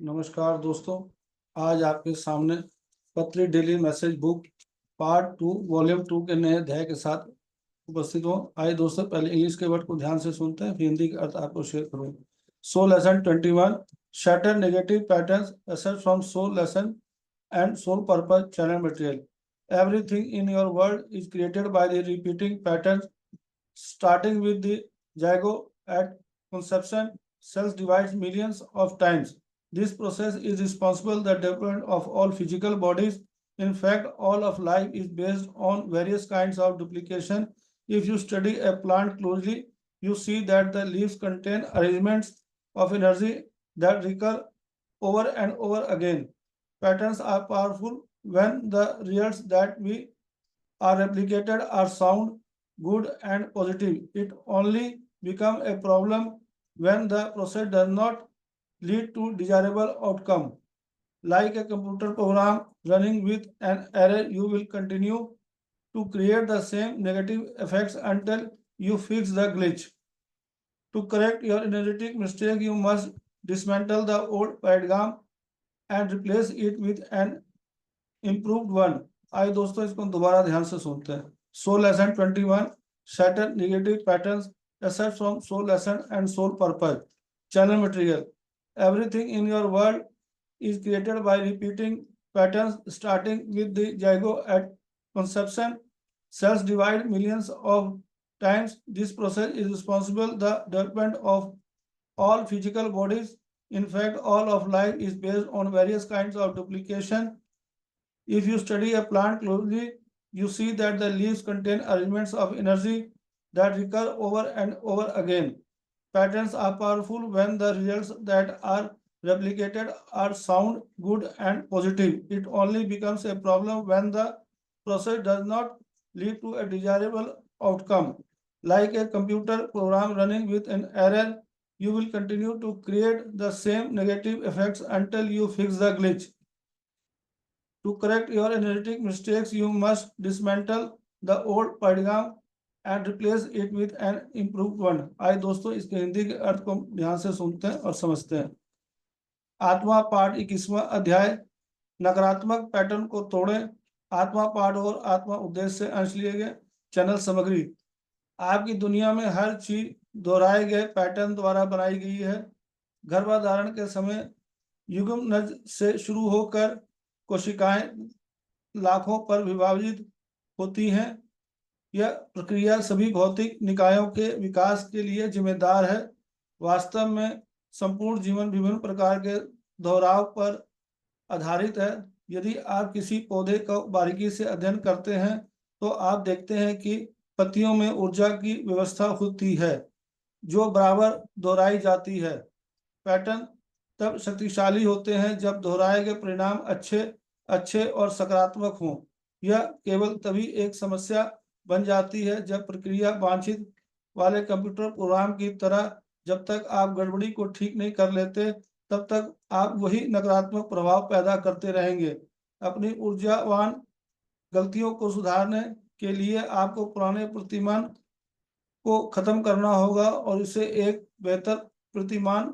नमस्कार दोस्तों, आज आपके सामने पत्री daily message book part 2 volume 2 के नए अध्याय के साथ उपस्थित हूँ। आइए दोस्तों, पहले इंग्लिश के वर्ड को ध्यान से सुनते हैं, फिर हिंदी का अर्थ आपको शेयर करूँगा। So lesson 21 shatter negative patterns except from so lesson and sole purpose channel material. Everything in your world is created by the repeating patterns, starting with the zygote at conception. Cells divide millions of times. This process is responsible for the development of all physical bodies. In fact, all of life is based on various kinds of duplication. If you study a plant closely, you see that the leaves contain arrangements of energy that recur over and over again. Patterns are powerful when the results that we are replicated are sound, good, and positive. It only becomes a problem when the process does not lead to desirable outcome. Like a computer program running with an error, you will continue to create the same negative effects until you fix the glitch. To correct your energetic mistake, you must dismantle the old paradigm and replace it with an improved one. आइए दोस्तों, इसको दोबारा ध्यान से सुनते हैं। सो lesson 21 shatter negative patterns except from soul lesson and soul purpose channel material. Everything in your world is created by repeating patterns, starting with the zygote at conception. Cells divide millions of times. This process is responsible for the development of all physical bodies. In fact, all of life is based on various kinds of duplication. If you study a plant closely, you see that the leaves contain arrangements of energy that recur over and over again. Patterns are powerful when the results that are replicated are sound, good, and positive. It only becomes a problem when the process does not lead to a desirable outcome. Like a computer program running with an error, you will continue to create the same negative effects until you fix the glitch. To correct your energetic mistakes, you must dismantle the old paradigm and replace it with an improved one. आइए दोस्तों, इसके हिंदी के अर्थ को ध्यान से सुनते हैं और समझते हैं। आत्मा पाठ 21वां अध्याय, नकारात्मक पैटर्न को तोड़ें। आत्मा पाठ और आत्मा उद्देश्य से अंश लिए गए। चैनल सामग्री। आपकी दुनिया में हर चीज दोहराए गए पैटर्न द्वारा बनाई गई है। गर्भाधारण के समय युग्मनज से शुरू होकर कोशिकाएं लाखों पर विभाजित होती हैं। यह प्रक्रिया सभी भौतिक निकायों के विकास के लिए जिम्मेदार है। वास्तव में संपूर्ण जीवन विभिन्न प्रकार के दोहराव पर आधारित है। यदि आप किसी पौधे का बारीकी से अध्ययन करते हैं तो आप देखते हैं कि पत्तियों में ऊर्जा की व्यवस्था होती है जो बराबर दोहराई जाती है। पैटर्न तब शक्तिशाली होते हैं जब दोहराए गए परिणाम अच्छे और सकारात्मक हों। यह केवल तभी एक समस्या बन जाती है जब प्रक्रिया वांछित वाले कंप्यूटर प्रोग्राम की तरह जब तक आप गड़बड़ी को ठीक नहीं कर लेते तब तक आप वही नकारात्मक प्रभाव पैदा करते रहेंगे। अपनी ऊर्जावान गलतियों को सुधारने के लिए आपको पुराने प्रतिमान को खत्म करना होगा और इसे एक बेहतर प्रतिमान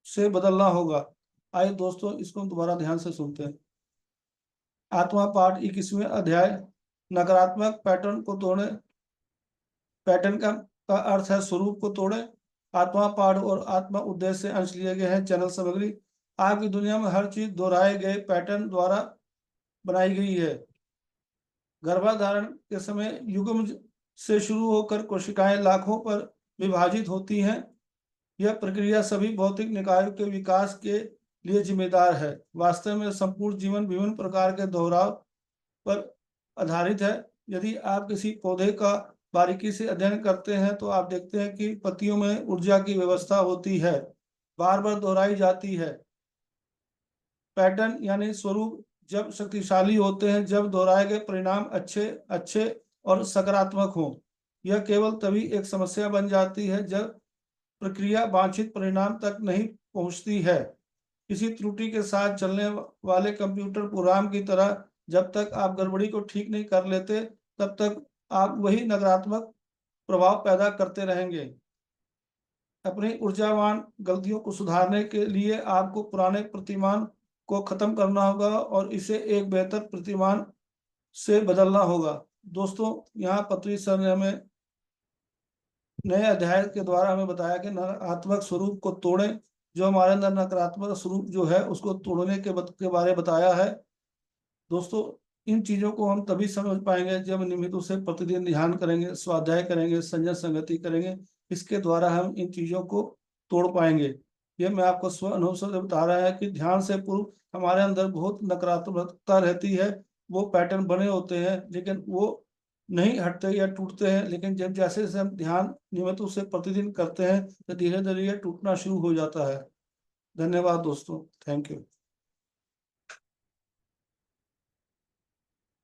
से बदलना होगा। आइए दोस्तों, इसको दोबारा ध्यान से सुनते हैं। आत्मा पाठ 21वें अध्याय, नकारात्मक पैटर्न को तोड़े। पैटर्न का अर्थ है स्वरूप को तोड़े। आत्मा पाठ और आत्मा उद्देश्य से अंश लिए गए हैं। चैनल सामग्री। आपकी दुनिया में हर चीज दोहराए गए पैटर्न द्वारा बनाई गई है। गर्भाधारण के समय युग्मज से शुरू होकर कोशिकाएं लाखों पर विभाजित होती हैं। यह प्रक्रिया सभी भौतिक निकायों के विकास के लिए जिम्मेदार है। वास्तव में संपूर्ण जीवन विभिन्न प्रकार के दोहराव पर आधारित है। यदि आप किसी पौधे का बारीकी से अध्ययन करते हैं तो आप देखते हैं कि पत्तियों में ऊर्जा की व्यवस्था होती है, बार बार दोहराई जाती है। पैटर्न यानी स्वरूप जब शक्तिशाली होते हैं जब दोहराए गए परिणाम अच्छे और सकारात्मक हों। यह केवल तभी एक समस्या बन जाती है जब प्रक्रिया वांछित परिणाम तक नहीं पहुंचती है। किसी त्रुटि के साथ चलने वाले कंप्यूटर प्रोग्राम की तरह जब तक आप गड़बड़ी को ठीक नहीं कर लेते तब तक आप वही नकारात्मक प्रभाव पैदा करते रहेंगे। अपनी ऊर्जावान गलतियों को सुधारने के लिए आपको पुराने प्रतिमान को खत्म करना होगा और इसे एक बेहतर प्रतिमान से बदलना होगा। दोस्तों, यहाँ पत्री सर ने हमें नए अध्याय के द्वारा हमें बताया कि नकारात्मक स्वरूप को तोड़ें। जो हमारे अंदर नकारात्मक स्वरूप जो है उसको तोड़ने के बारे में बताया है। दोस्तों, इन चीजों को हम तभी समझ पाएंगे जब नियमित उसे प्रतिदिन ध्यान करेंगे, स्वाध्याय करेंगे, संजय संगति करेंगे। इसके द्वारा हम इन चीजों को तोड़ पाएंगे। ये मैं आपको स्व अनुभव से बता रहा है कि ध्यान से पूर्व हमारे अंदर बहुत नकारात्मकता रहती है। वो पैटर्न बने होते हैं लेकिन वो नहीं हटते या टूटते हैं। लेकिन जब जैसे जैसे हम ध्यान नियमित रूप से प्रतिदिन करते हैं तो धीरे धीरे ये टूटना शुरू हो जाता है। धन्यवाद दोस्तों, थैंक यू।